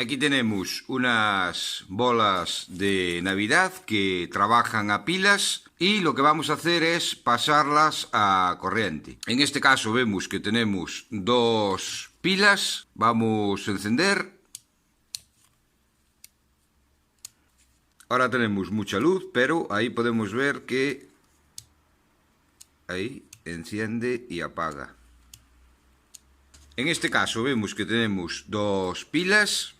Aquí tenemos unas bolas de Navidad que trabajan a pilas y lo que vamos a hacer es pasarlas a corriente. En este caso vemos que tenemos dos pilas. Vamos a encender. Ahora tenemos mucha luz, pero ahí podemos ver que ahí enciende y apaga. En este caso vemos que tenemos dos pilas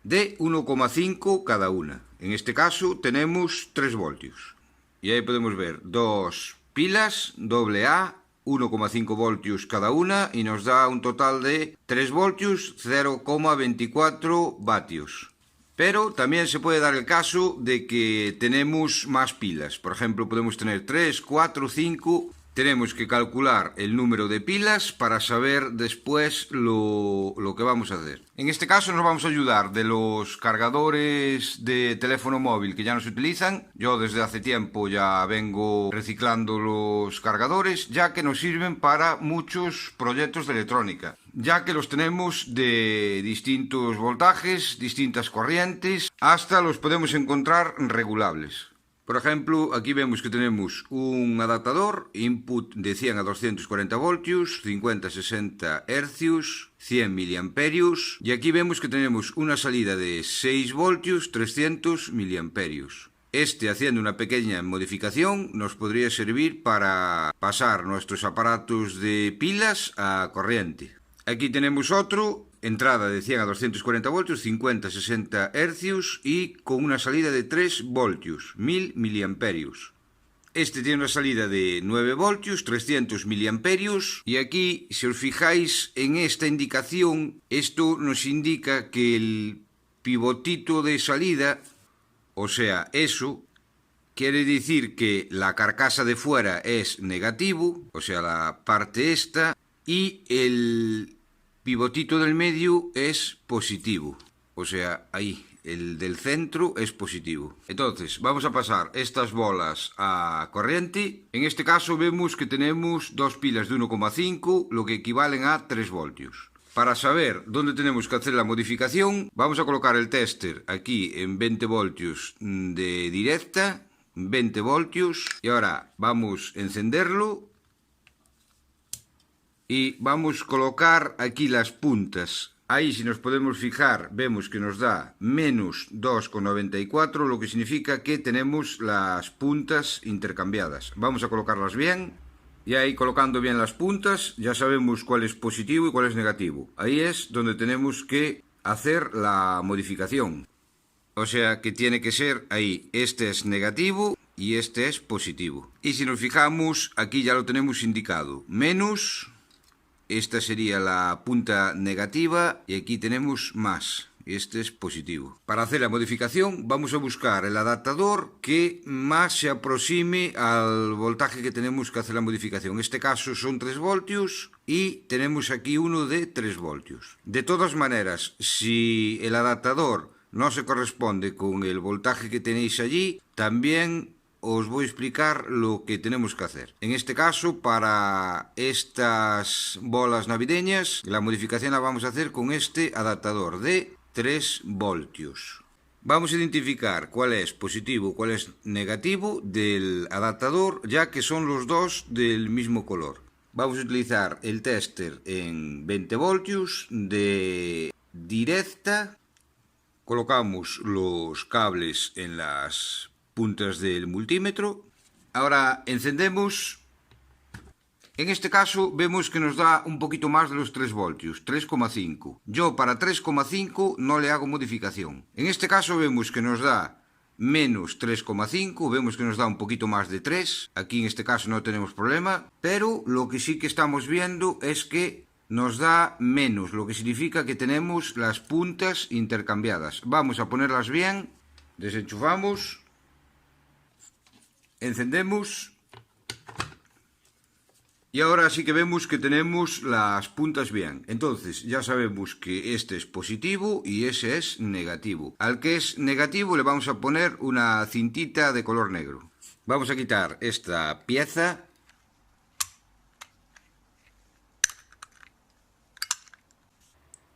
de 1,5 cada una. En este caso tenemos 3 voltios. Y ahí podemos ver dos pilas AA, 1,5 voltios cada una, y nos da un total de 3 voltios, 0,24 vatios. Pero también se puede dar el caso de que tenemos más pilas. Por ejemplo, podemos tener 3, 4, 5... Tenemos que calcular el número de pilas para saber después lo que vamos a hacer. En este caso nos vamos a ayudar de los cargadores de teléfono móvil que ya no se utilizan. Yo desde hace tiempo ya vengo reciclando los cargadores, ya que nos sirven para muchos proyectos de electrónica, ya que los tenemos de distintos voltajes, distintas corrientes, hasta los podemos encontrar regulables. Por ejemplo, aquí vemos que tenemos un adaptador, input de 100 a 240 voltios, 50-60 Hz, 100 miliamperios, y aquí vemos que tenemos una salida de 6 voltios, 300 miliamperios. Haciendo una pequeña modificación, nos podría servir para pasar nuestros aparatos de pilas a corriente. Aquí tenemos otro, entrada de 100 a 240 voltios, 50-60 Hz y con una salida de 3 voltios, 1000 miliamperios. Tiene una salida de 9 voltios, 300 miliamperios, y aquí, si os fijáis en esta indicación, esto nos indica que el pivotito de salida, o sea, eso, quiere decir que la carcasa de fuera es negativo, o sea, la parte esta, y el pivotito del medio es positivo, o sea, ahí, el del centro es positivo. Entonces, vamos a pasar estas bolas a corriente. En este caso vemos que tenemos dos pilas de 1,5, lo que equivalen a 3 voltios. Para saber dónde tenemos que hacer la modificación, vamos a colocar el tester aquí en 20 voltios de directa, 20 voltios, y ahora vamos a encenderlo. Y vamos a colocar aquí las puntas. Ahí, si nos podemos fijar, vemos que nos da menos 2,94, lo que significa que tenemos las puntas intercambiadas. Vamos a colocarlas bien. Y ahí, colocando bien las puntas, ya sabemos cuál es positivo y cuál es negativo. Ahí es donde tenemos que hacer la modificación. O sea que tiene que ser ahí. Este es negativo y este es positivo. Y si nos fijamos, aquí ya lo tenemos indicado. Menos... Esta sería la punta negativa y aquí tenemos más. Este es positivo. Para hacer la modificación vamos a buscar el adaptador que más se aproxime al voltaje que tenemos que hacer la modificación. En este caso son 3 voltios y tenemos aquí uno de 3 voltios. De todas maneras, si el adaptador no se corresponde con el voltaje que tenéis allí, también os voy a explicar lo que tenemos que hacer. En este caso, para estas bolas navideñas, la modificación la vamos a hacer con este adaptador de 3 voltios. Vamos a identificar cuál es positivo, cuál es negativo del adaptador, ya que son los dos del mismo color. Vamos a utilizar el tester en 20 voltios de directa. Colocamos los cables en las puntas del multímetro. Ahora encendemos. En este caso vemos que nos da un poquito más de los 3 voltios, 3,5. Yo para 3,5 no le hago modificación. En este caso vemos que nos da menos 3,5, vemos que nos da un poquito más de 3. Aquí en este caso no tenemos problema, pero lo que sí que estamos viendo es que nos da menos, lo que significa que tenemos las puntas intercambiadas. Vamos a ponerlas bien, desenchufamos, encendemos y ahora sí que vemos que tenemos las puntas bien. Entonces ya sabemos que este es positivo y ese es negativo. Al que es negativo le vamos a poner una cintita de color negro. Vamos a quitar esta pieza.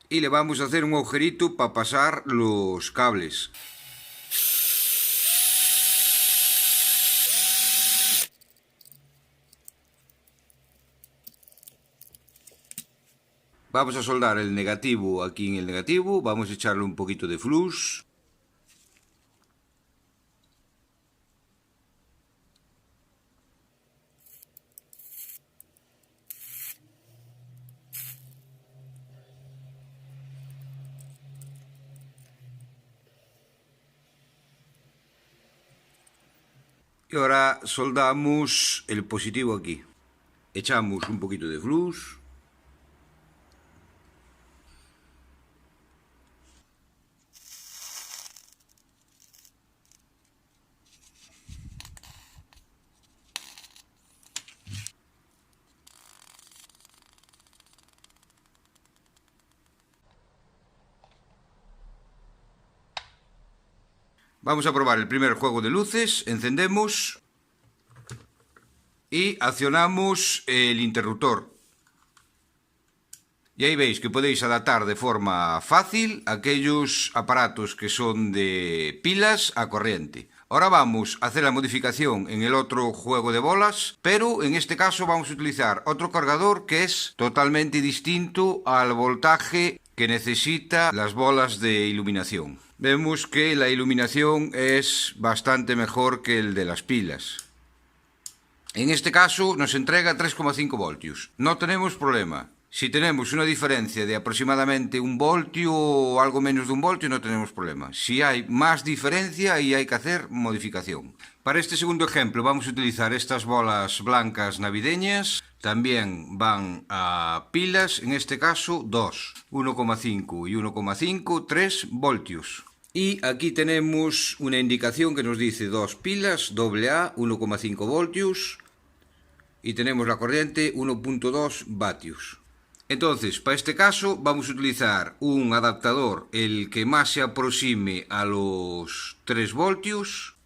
y le vamos a hacer un agujerito para pasar los cables. Vamos a soldar el negativo aquí en el negativo, vamos a echarle un poquito de flux. Y ahora soldamos el positivo aquí. Echamos un poquito de flux. Vamos a probar el primer juego de luces, encendemos y accionamos el interruptor. Y ahí veis que podéis adaptar de forma fácil aquellos aparatos que son de pilas a corriente. Ahora vamos a hacer la modificación en el otro juego de bolas, pero en este caso vamos a utilizar otro cargador que es totalmente distinto al voltaje que necesita las bolas de iluminación. Vemos que la iluminación es bastante mejor que el de las pilas. En este caso nos entrega 3,5 voltios. No tenemos problema. Si tenemos una diferencia de aproximadamente 1 voltio o algo menos de 1 voltio, no tenemos problema. Si hay más diferencia, ahí hay que hacer modificación. Para este segundo ejemplo vamos a utilizar estas bolas blancas navideñas. También van a pilas, en este caso 2, 1,5 y 1,5, 3 voltios. Y aquí tenemos una indicación que nos dice 2 pilas, AA, 1,5 voltios. Y tenemos la corriente 1,2 vatios. Entonces, para este caso vamos a utilizar un adaptador, el que más se aproxime a los 3 voltios.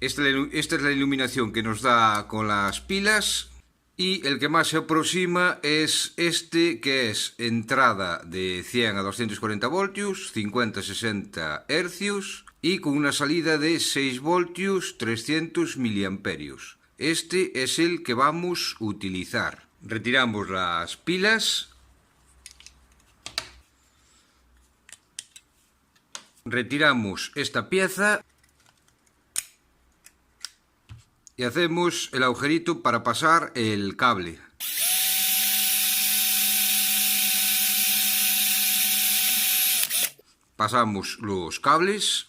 Esta es la iluminación que nos da con las pilas. Y el que más se aproxima es este, que es entrada de 100 a 240 voltios, 50-60 hercios y con una salida de 6 voltios, 300 miliamperios. Este es el que vamos a utilizar. Retiramos las pilas. Retiramos esta pieza. Y hacemos el agujerito para pasar el cable. Pasamos los cables.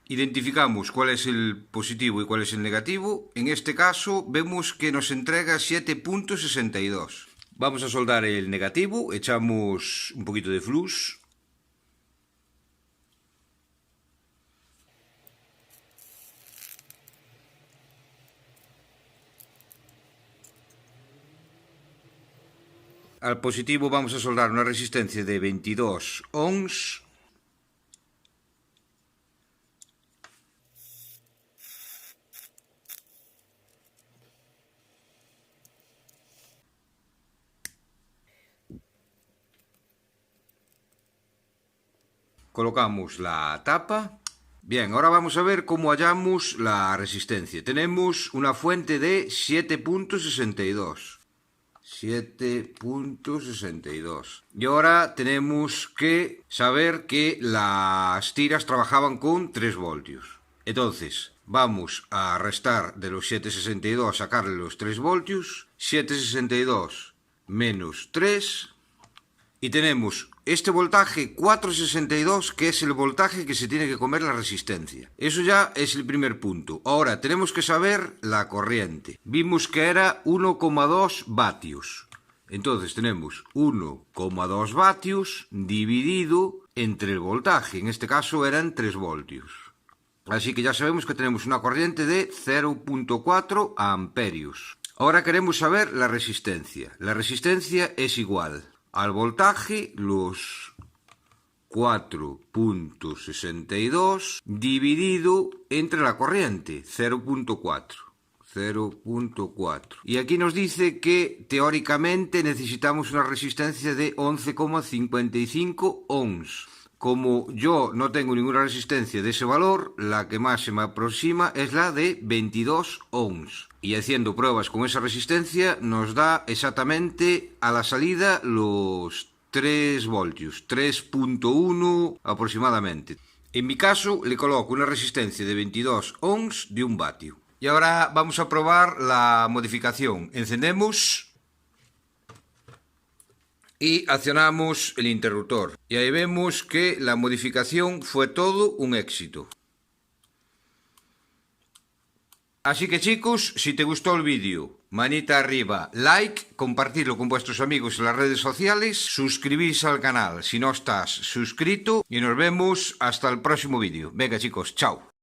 Identificamos cuál es el positivo y cuál es el negativo. En este caso vemos que nos entrega 7,62. Vamos a soldar el negativo. Echamos un poquito de flux. Al positivo vamos a soldar una resistencia de 22 ohms. Colocamos la tapa. Bien, ahora vamos a ver cómo hallamos la resistencia. Tenemos una fuente de 7,62. 7,62. Y ahora tenemos que saber que las tiras trabajaban con 3 voltios. Entonces, vamos a restar de los 7,62, sacarle los 3 voltios. 7,62 menos 3. Y tenemos este voltaje 4,62, que es el voltaje que se tiene que comer la resistencia. Eso ya es el primer punto. Ahora tenemos que saber la corriente. Vimos que era 1,2 vatios. Entonces tenemos 1,2 vatios dividido entre el voltaje. En este caso eran 3 voltios. Así que ya sabemos que tenemos una corriente de 0,4 amperios. Ahora queremos saber la resistencia. La resistencia es igual al voltaje, los 4,62 dividido entre la corriente, 0,4. 0.4. Y aquí nos dice que teóricamente necesitamos una resistencia de 11,55 ohms. Como yo no tengo ninguna resistencia de ese valor, la que más se me aproxima es la de 22 ohms. Y haciendo pruebas con esa resistencia nos da exactamente a la salida los 3 voltios, 3.1 aproximadamente. En mi caso le coloco una resistencia de 22 ohms de 1 vatio. Y ahora vamos a probar la modificación. Encendemos y accionamos el interruptor. Y ahí vemos que la modificación fue todo un éxito. Así que chicos, si te gustó el vídeo, manita arriba, like, compartirlo con vuestros amigos en las redes sociales, suscribirse al canal si no estás suscrito y nos vemos hasta el próximo vídeo. Venga chicos, chao.